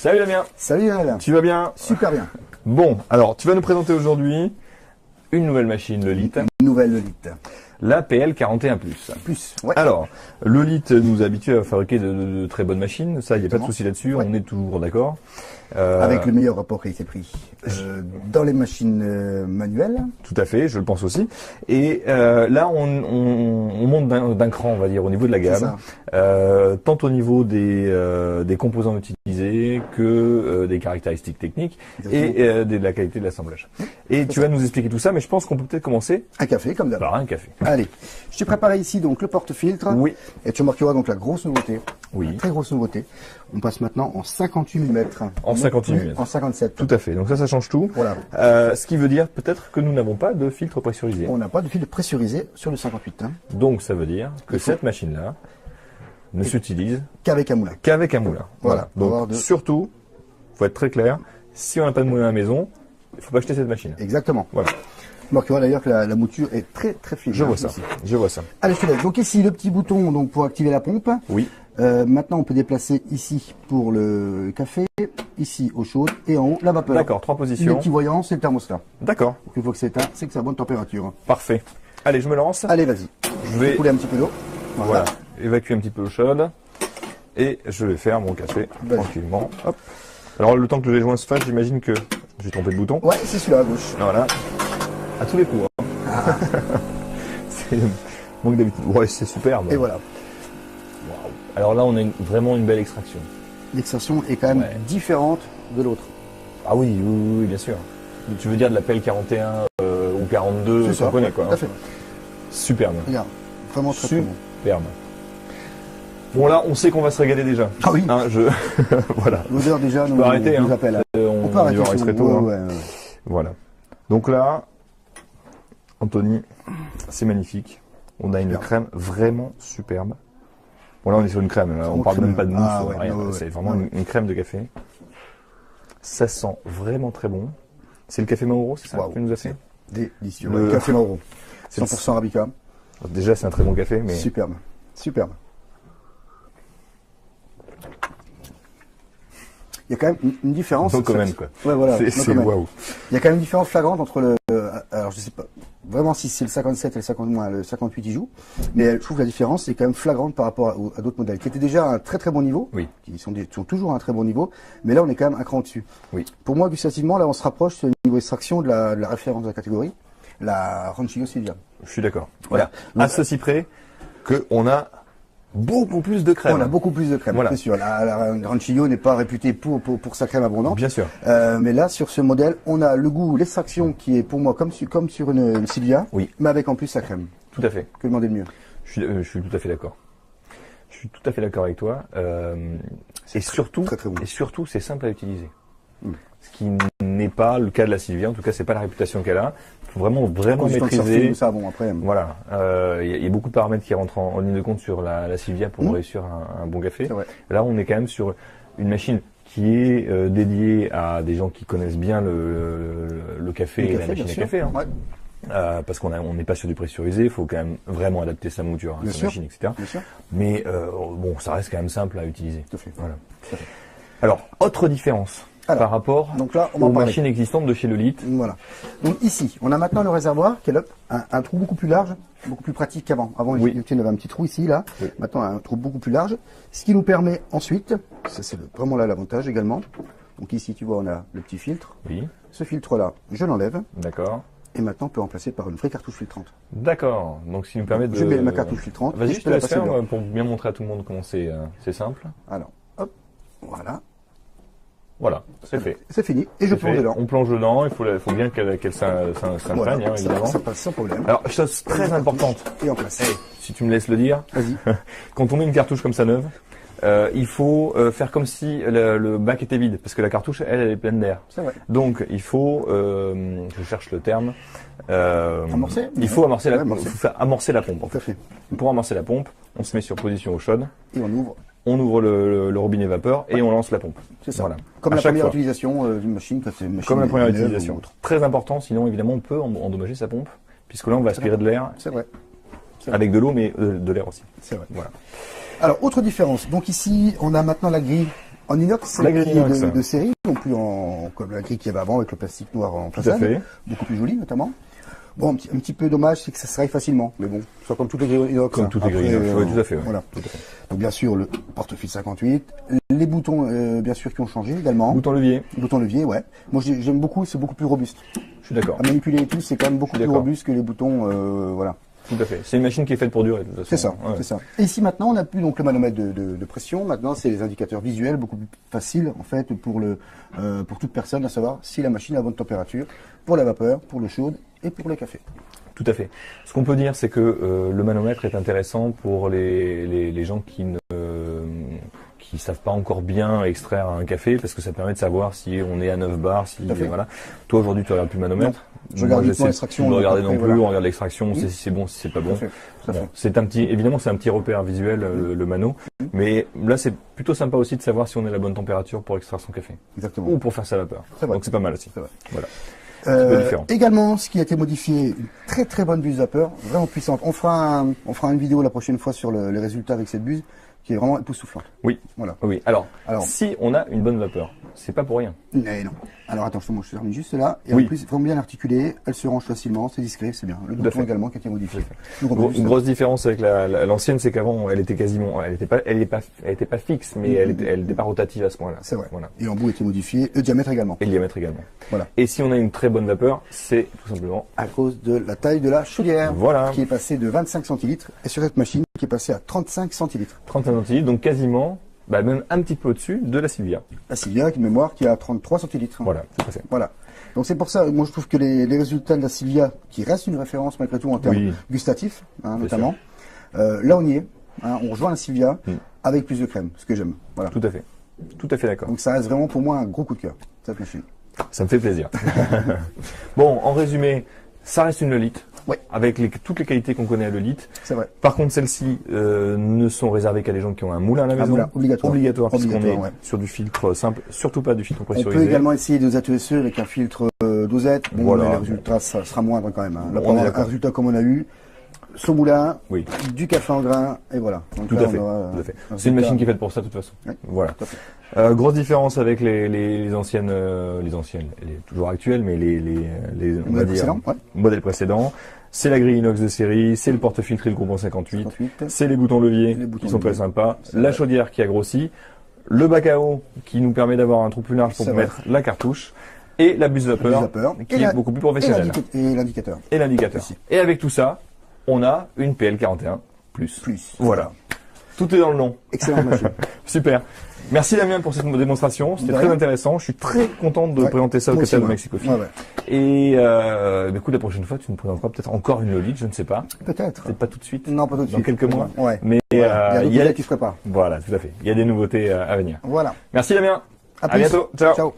Salut Damien. Salut Lionel. Tu vas bien? Super bien. Bon, alors tu vas nous présenter aujourd'hui une nouvelle machine, le LIT. Une nouvelle LIT. La PL41+. Plus, ouais. Alors, le LIT nous habitue à fabriquer de très bonnes machines, ça, il n'y a pas de souci là-dessus, Ouais. on est toujours d'accord. Avec le meilleur rapport qualité-prix. Dans les machines manuelles. Tout à fait, je le pense aussi. Et là, on monte d'un cran, on va dire, au niveau de la gamme, tant au niveau des composants utilisés que des caractéristiques techniques et de la qualité de l'assemblage. Et tu vas nous expliquer tout ça, mais je pense qu'on peut peut-être commencer Un café, comme d'hab. par un café. Allez, je t'ai préparé ici donc le porte-filtre. Oui. Et tu remarqueras donc la grosse nouveauté. Oui. La très grosse nouveauté. On passe maintenant en 58 mm. En 58 mm. En 57. Tout à fait. Donc ça change tout. Voilà. Ce qui veut dire peut-être que nous n'avons pas de filtre pressurisé. On n'a pas de filtre pressurisé sur le 58. Hein. Donc ça veut dire que cette machine-là ne s'utilise Qu'avec un moulin. qu'avec un moulin. Voilà. Donc surtout, faut être très clair, si on n'a pas de moulin à la maison, il faut pas acheter cette machine. Exactement. Voilà. Tu remarqueras d'ailleurs que la mouture est très très fine. Je hein, vois ça. ici. Je vois ça. Allez, je te laisse. Donc ici, le petit bouton donc pour activer la pompe. Oui. Maintenant, on peut déplacer ici pour le café, ici eau chaude et en haut la vapeur. D'accord. 3 Les positions. petits voyants, c'est le thermostat. D'accord. Donc une fois que c'est éteint, c'est que c'est à bonne température. Parfait. Allez, je me lance. Allez, vas-y. Je vais Couler un petit peu d'eau. voilà, évacuer un petit peu l'eau chaude et je vais faire mon café Vas-y. tranquillement. Hop. Alors le temps que les joints se fassent, j'imagine que j'ai trompé de bouton. Ouais, c'est celui-là à gauche. Voilà. À tous les coups. Hein. C'est le manque d'habitude. Ouais, c'est superbe. Et voilà. Waouh. Alors là, on a vraiment une belle extraction. L'extraction est quand même Ouais. différente de l'autre. Ah oui, oui, bien sûr. Tu veux dire de la PL 41 ou 42, C'est ça, on connaît ouais, quoi. tout à fait. Superbe. Regarde, vraiment très très bon. Superbe. Bon là, on sait qu'on va se régaler déjà. Ah oui. Hein, voilà. L'odeur déjà nous, peut arrêter, nous hein. appelle. On peut arrêter. y va restreto, hein. ouais. Voilà. Donc là, Anthony, c'est magnifique. On a une Superbe. crème vraiment superbe. Bon là, on est sur une crème. Là, on Vraiment parle crème. même pas de mousse, Ah ouais, rien. ouais, ouais, C'est ouais. vraiment Ouais. une crème de café. Ça sent vraiment très bon. C'est le café Mauro, c'est ça Waouh. que tu nous as fait? Délicieux. Le- Ouais. Café Mauro. C'est 100% Arabica. Déjà, c'est un très bon café, mais Superbe. Superbe. Il y a quand même une différence. no comment, quoi. Ouais, voilà. C'est no c'est comment. waouh. Il y a quand même une différence flagrante entre le. Alors, je sais pas vraiment si c'est le 57 et le 50 moins le 58 qui joue, mais je trouve que la différence est quand même flagrante par rapport à d'autres modèles qui étaient déjà à un très très bon niveau, Oui. qui sont toujours à un très bon niveau, mais là on est quand même un cran au-dessus. Oui. Pour moi, gustativement, là on se rapproche au niveau extraction de la référence de la catégorie, la Ranchillo Silvia. Je suis d'accord. Voilà. À ceci près qu'on a beaucoup plus de crème. On a beaucoup plus de crème, Voilà. c'est sûr. La Ranchillo n'est pas réputée pour sa crème abondante. Bien sûr. Mais là, sur ce modèle, on a le goût, l'extraction qui est pour moi comme sur une Silvia, Oui. mais avec en plus sa crème. Tout à fait. Que demander de mieux? Je suis tout à fait d'accord. Je suis tout à fait d'accord avec toi. Et surtout, très, très bon. c'est simple à utiliser. Mm. Ce qui n'est pas le cas de la Silvia. En tout cas, c'est pas la réputation qu'elle a. Il faut vraiment Conduisant de maîtriser. surfing, ça, bon, après. Voilà. Il y a beaucoup de paramètres qui rentrent en ligne de compte sur la Silvia pour réussir un bon café. C'est vrai. Là, on est quand même sur une machine qui est dédiée à des gens qui connaissent bien le café et la machine bien à sûr. café. Hein. Ouais, Parce qu'on n'est pas sur du pressurisé, il faut quand même vraiment adapter sa mouture à Bien sa sûr. machine, etc. bien sûr. Mais bon, ça reste quand même simple à utiliser. Tout à fait. Voilà. Tout à fait. Alors, autre différence Alors, par rapport donc là, on va aux en parler. machines existantes de chez Lolite. Voilà. Donc ici, on a maintenant le réservoir qui est là, un trou beaucoup plus large, beaucoup plus pratique qu'avant. Avant, Oui. il y avait un petit trou ici, là. Oui. Maintenant, un trou beaucoup plus large. Ce qui nous permet ensuite, ça c'est vraiment là l'avantage également. Donc ici, tu vois, on a le petit filtre. Oui, Ce filtre-là, je l'enlève. d'accord. Et maintenant, on peut remplacer par une vraie cartouche filtrante. D'accord. Donc, ce qui nous permet de... Je mets ma cartouche filtrante. et Vas-y, je te la laisse passe faire dedans. pour bien montrer à tout le monde comment c'est simple. Alors, hop, voilà. Voilà, c'est fait. C'est fini. Et je C'est plonge fait. dedans. On plonge dedans, il faut bien qu'elle s'imprègne, Voilà, hein, évidemment. ça passe sans problème. Alors, chose très importante, Et en place. si tu me laisses le dire, Vas-y. quand on met une cartouche comme ça neuve, il faut faire comme si le bac était vide, parce que la cartouche, elle est pleine d'air. C'est vrai. Donc, il faut, je cherche le terme, Amorcer. il faut amorcer Ouais, la, amorcer. faut faire amorcer la pompe. En Tout à fait. fait. Pour amorcer la pompe, on se met sur position eau chaude, Et on ouvre. on ouvre le robinet vapeur et on lance la pompe. C'est ça. Voilà. Comme À la chaque première fois. utilisation d'une machine quand c'est une machine. Comme la première neuve ou utilisation. autre. Très important, sinon évidemment on peut endommager sa pompe, puisque là on va aspirer de l'air C'est vrai. avec de l'eau, mais de l'air aussi. C'est vrai. Voilà. Alors, autre différence. Donc ici, on a maintenant la grille En inox, c'est La la grille grille inox. de série, non plus comme la grille qu'il y avait avant avec le plastique noir en Tout à façade. fait. Beaucoup plus joli notamment. Bon, un petit peu dommage, c'est que ça se raye facilement. Mais bon, soit comme toutes les grilles inox. Comme hein. toutes les Après, grilles inox, ouais, tout à fait. Ouais. Voilà. Tout à fait. Donc bien sûr, le porte-fil 58. Les boutons, bien sûr, qui ont changé également. Bouton levier. Bouton levier, ouais. Moi, j'aime beaucoup, c'est beaucoup plus robuste. Je suis d'accord. À manipuler et tout, c'est quand même beaucoup plus D'accord. robuste que les boutons, voilà. Tout à fait. C'est une machine qui est faite pour durer. De toute façon. C'est ça, Ouais. c'est ça. Et ici maintenant, on n'a plus donc le manomètre de pression. Maintenant, c'est les indicateurs visuels, beaucoup plus faciles en fait pour toute personne à savoir si la machine a la bonne température pour la vapeur, pour le chaud et pour le café. Tout à fait. Ce qu'on peut dire, c'est que le manomètre est intéressant pour les gens qui savent pas encore bien extraire un café, parce que ça permet de savoir si on est à 9 bars, si voilà. Toi aujourd'hui tu regardes plus le manomètre. Je regarde j'essaie l'extraction. de regarder non après, plus, voilà. on regarde l'extraction, on sait si c'est bon, si c'est pas bon. Tout à fait. Bon, c'est un petit, évidemment c'est un petit repère visuel le mano, mais là c'est plutôt sympa aussi de savoir si on est à la bonne température pour extraire son café Exactement. ou pour faire sa vapeur. C'est vrai. Donc c'est pas mal aussi. C'est vrai. Voilà. peu différent. Également, ce qui a été modifié, une très très bonne buse vapeur, vraiment puissante. On fera une vidéo la prochaine fois sur les résultats avec cette buse, qui est vraiment époustouflante. Oui. Voilà. Oui. Alors, Alors, si on a une bonne vapeur, c'est pas pour rien. mais non. Alors attends, je termine juste là. Et Oui. en plus, vraiment bien articulée, elle se range facilement, c'est discret, c'est bien. Le Tout à bouton fait. également qui a été modifié. Donc, on peut Une juste- grosse différence avec l'ancienne, c'est qu'avant, elle était quasiment, elle était pas fixe, mais elle était pas rotative à ce point-là. C'est vrai. Voilà. Et en bout a été modifié, le diamètre également. Et le diamètre également. Voilà. Et si on a une très bonne vapeur, c'est tout simplement À cause de la taille de la chaudière, Voilà. qui est passée de 25 centilitres, et sur cette machine, qui est passée à 35 centilitres. 35 centilitres, donc quasiment, même un petit peu au-dessus de la Silvia. La Silvia, avec une mémoire qui a 33 centilitres. Voilà, tout à fait. Voilà. Donc c'est pour ça, moi je trouve que les résultats de la Silvia, qui reste une référence malgré tout en termes Oui. gustatifs, notamment, là on y est. On rejoint la Silvia avec plus de crème, ce que j'aime. Voilà. Tout à fait. Tout à fait d'accord. Donc ça reste vraiment pour moi un gros coup de cœur, cette machine. Ça me fait plaisir. Bon, en résumé, ça reste une Lolite. Ouais. Avec toutes les qualités qu'on connaît à Lolite. C'est vrai. Par contre, celles-ci ne sont réservées qu'à des gens qui ont un moulin à la maison. moulin, obligatoire. Puisqu'on est Obligatoire, ouais. sur du filtre simple, surtout pas du filtre On pressurisé. peut également essayer de doser sur avec un filtre dosette. Bon, Voilà. mais le résultat ça sera moindre quand même. Hein. Là, On pour est avoir d'accord. un résultat comme on a eu, son moulin, Oui, du café en grain, et voilà. Donc tout là, à on fait. aura Tout à fait. un C'est une résultat- machine qui est faite pour ça, de toute façon. Ouais. Voilà. Tout à fait. Grosse différence avec les anciennes, elle est toujours actuelle, mais les on va modèle dire, précédent, ouais. modèles précédents. C'est la grille inox de série, c'est le porte-filtre Groupon 58, 58. c'est les boutons leviers Les boutons qui sont très leviers. sympas, C'est la vrai. chaudière qui a grossi, le bac à eau qui nous permet d'avoir un trou plus large pour C'est vrai. mettre la cartouche, et la buse vapeur, vapeur. qui Et est beaucoup plus professionnelle. Et l'indicateur. Et l'indicateur. Aussi. Et avec tout ça, on a une PL41 plus. Plus. Voilà. Tout est dans le nom. Excellente machine. Super. Merci Damien pour cette démonstration. C'était De très rien. intéressant. Je suis très content de Ouais. présenter ça au Moi Café aussi, de ouais. Mexico. Ouais, ouais. Et écoute, la prochaine fois, tu nous présenteras peut-être encore une Lolite, je ne sais pas. Peut-être. Peut-être pas tout de suite. Non, pas tout de Dans suite. quelques mois. Ouais. Mais Il y a d'autres il y a modèles qui se préparent. voilà, tout à fait. Il y a des nouveautés à venir. Voilà. Merci Damien. À À plus. bientôt. Ciao. Ciao.